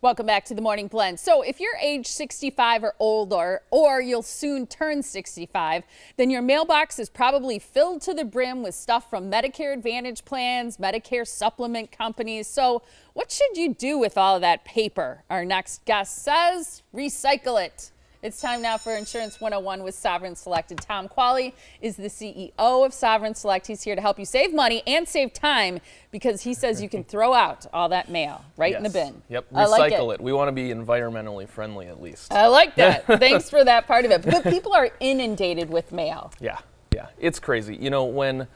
Welcome back to the Morning Blend. So if you're age 65 or older, or you'll soon turn 65, then your mailbox is probably filled to the brim with stuff from Medicare Advantage plans, Medicare supplement companies. So what should you do with all of that paper? Our next guest says, recycle it. It's time now for Insurance 101 with Sovereign Select. And Tom Qualley is the CEO of Sovereign Select. He's here to help you save money and save time because he says you can throw out all that mail right in the bin. Yep, recycle it. We want to be environmentally friendly at least. I like that. Thanks for that part of it. But people are inundated with mail. Yeah, it's crazy. You know, when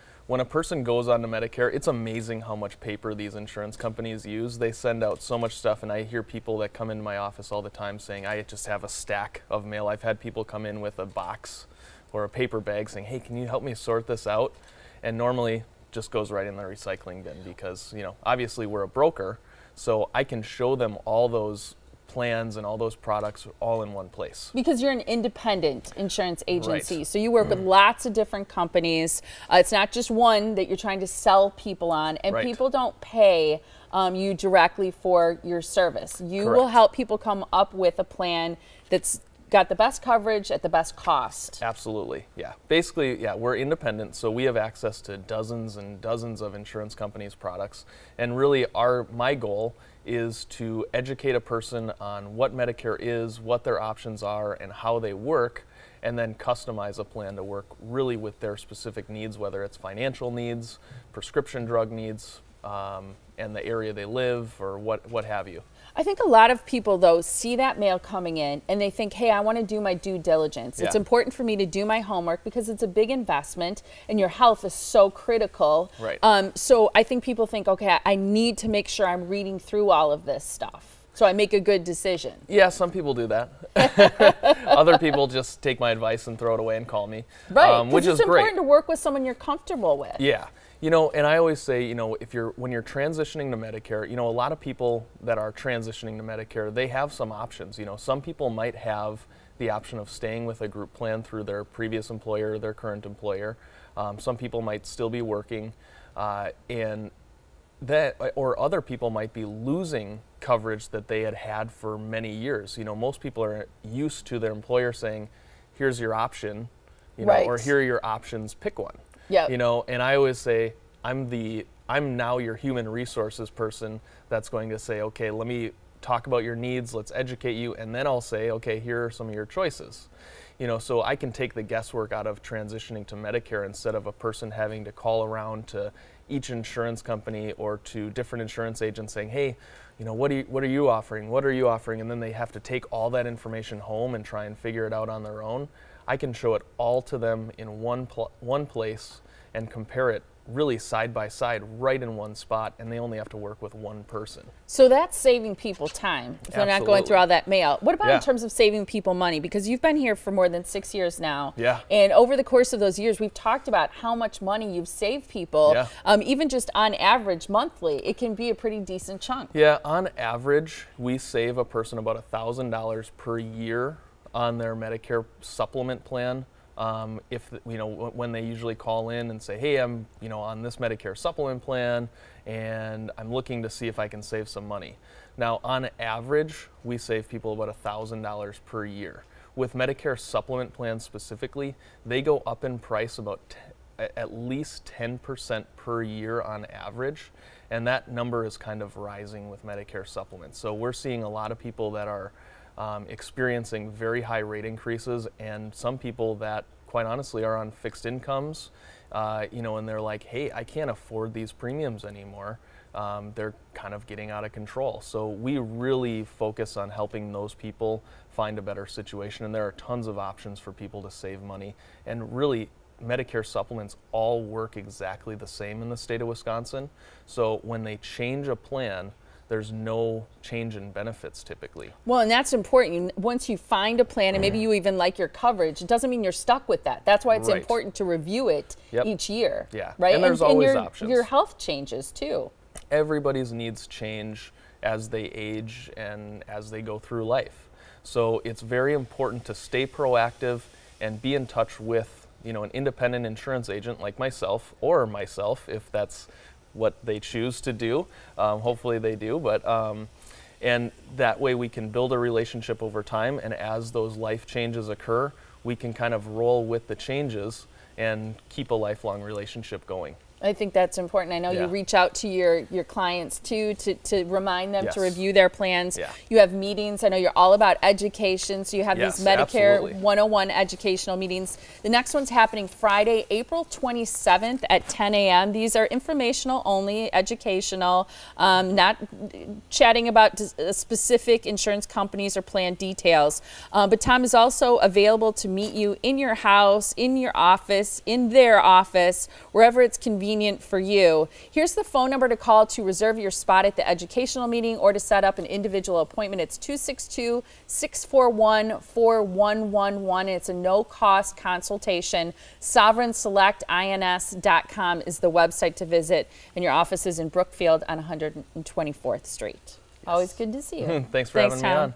a person goes on to Medicare, it's amazing how much paper these insurance companies use. They send out so much stuff, and I hear people that come into my office all the time saying, I just have a stack of mail. I've had people come in with a box or a paper bag saying, hey, can you help me sort this out? And normally just goes right in the recycling bin because, you know, obviously we're a broker, so I can show them all those plans and all those products all in one place. Because you're an independent insurance agency, right. So you work with lots of different companies. It's not just one that you're trying to sell people on, and people don't pay you directly for your service. You will help people come up with a plan that's got the best coverage at the best cost. Absolutely, yeah. Basically, yeah, we're independent, so we have access to dozens and dozens of insurance companies' products, and really my goal is to educate a person on what Medicare is, what their options are, and how they work, and then customize a plan to work really with their specific needs, whether it's financial needs, prescription drug needs, and the area they live, or what have you. I think a lot of people, though, see that mail coming in and they think, hey, I want to do my due diligence. It's important for me to do my homework because it's a big investment and your health is so critical. Right. So I think people think, okay, I need to make sure I'm reading through all of this stuff so I make a good decision. Yeah, some people do that. Other people just take my advice and throw it away and call me. Right, which is great. It's important to work with someone you're comfortable with. Yeah. You know, and I always say, you know, when you're transitioning to Medicare, you know, a lot of people that are transitioning to Medicare, they have some options. You know, some people might have the option of staying with a group plan through their previous employer, their current employer. Some people might still be working, or other people might be losing coverage that they had for many years. You know, most people are used to their employer saying, here's your option, you know, or here are your options, pick one. Yeah. You know, and I always say I'm now your human resources person that's going to say, okay, let me talk about your needs, let's educate you, and then I'll say, okay, here are some of your choices. You know, so I can take the guesswork out of transitioning to Medicare instead of a person having to call around to each insurance company or to different insurance agents saying, hey, you know, what are you offering? What are you offering? And then they have to take all that information home and try and figure it out on their own. I can show it all to them in one place and compare it really side by side right in one spot, and they only have to work with one person. So that's saving people time if they're not going through all that mail. What about in terms of saving people money? Because you've been here for more than 6 years now. Yeah. And over the course of those years, we've talked about how much money you've saved people. Yeah. Even just on average monthly, it can be a pretty decent chunk. Yeah, on average, we save a person about $1,000 per year on their Medicare supplement plan. If you know, when they usually call in and say, hey, I'm on this Medicare supplement plan and I'm looking to see if I can save some money. Now, on average, we save people about $1,000 per year. With Medicare supplement plans specifically, they go up in price about at least 10% per year on average, and that number is kind of rising with Medicare supplements. So we're seeing a lot of people that are experiencing very high rate increases, and some people that quite honestly are on fixed incomes, you know, and they're like, hey, I can't afford these premiums anymore. They're kind of getting out of control. So we really focus on helping those people find a better situation, and there are tons of options for people to save money. And really, Medicare supplements all work exactly the same in the state of Wisconsin. So when they change a plan, there's no change in benefits typically. Well, and that's important. Once you find a plan and maybe you even like your coverage, it doesn't mean you're stuck with that. That's why it's important to review it each year. Yeah, right? And there's always options. Your health changes too. Everybody's needs change as they age and as they go through life. So it's very important to stay proactive and be in touch with, you know, an independent insurance agent like myself, or myself if that's what they choose to do. Hopefully they do, but And that way we can build a relationship over time, and as those life changes occur, we can kind of roll with the changes and keep a lifelong relationship going. I think that's important. I know you reach out to your clients too to remind them to review their plans. You have meetings. I know you're all about education, so you have these Medicare 101 educational meetings. The next one's happening Friday, April 27th at 10 a.m. These are informational only, educational, not chatting about specific insurance companies or plan details. But Tom is also available to meet you in your house, in your office, in their office, wherever it's convenient for you. Here's the phone number to call to reserve your spot at the educational meeting or to set up an individual appointment. It's 262-641-4111. It's a no-cost consultation. SovereignSelectINS.com is the website to visit, and your office is in Brookfield on 124th Street. Always good to see you. Thanks for having me on.